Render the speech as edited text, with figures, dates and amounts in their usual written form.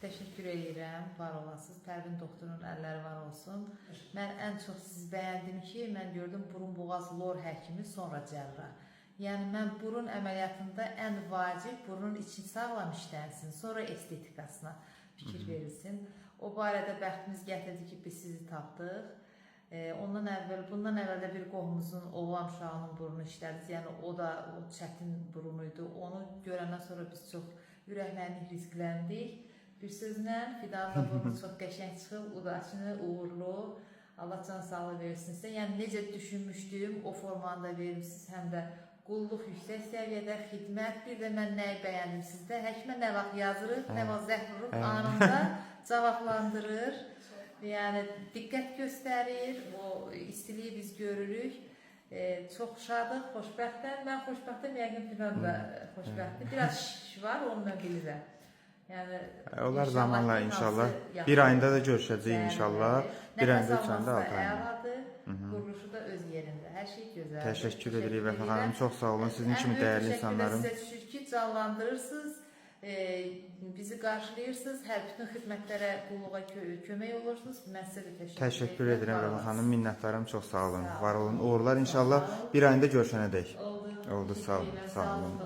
Təşəkkür edirəm, var olasınız. Pərvin doktorun əlləri var olsun. Mən ən çox sizi bəyəndim ki, mən gördüm burun boğaz lor həkimi, sonra cərrah. Yəni mən burun əməliyyatında ən vacib burunun içi sağlam işlənsin, sonra estetikasına fikir verilsin. O barədə bəxtimiz gətirdi ki, biz sizi tapdıq. Bundan əvvəl də bir qohumuzun oğlan uşağının burnu işlədik. Yəni o da çətin burunuydu. Onu görəndən sonra biz çox ürəklərini riskləndik. Bir sözlə Fidanın da burnu çox qəşəng çıxıb, udaşını, uğurlu. Allah can sağlığı versin sizə. Yəni necə düşünmüşdüm, o formanı da vermişsiniz, həm də qulluq yüksək səviyyədə, xidmət. Bir də mən nəyi bəyəndim sizdə? Həkimə nə vaxt yazırıq, nə vaxt zəng vururuq, anında cavablandırır. Yəni diqqət göstərir, o istiliyi biz görürük. Çox şadıq, xoşbəxtəm. Mən xoşbəxtəm, yəqin Fidan da xoşbəxtdir. Biraz şiş var, onu mən bilirəm. Yəni, onlar zamanla inşallah bir ayında da görüşəcəyik inşallah. Bir ayında üçəndə 6 ayında. Quruluşu da öz yerində. Hər şey gözəldir. Təşəkkür edirik Vəfa xanım. Çox sağ olun. Sizin kimi dəyərli insanların. Sizə düşür ki, canlandırırsınız, bizi qarşılayırsınız, hər bütün xidmətlərə, qulluğa kömək olursunuz. Mən sizə də təşəkkür edirəm Vəfa xanım. Minnətdarım. Çox sağ olun. Var olun. Uğurlar inşallah bir ayında görüşənədək. Oldu. Sağ olun. Sağ olun.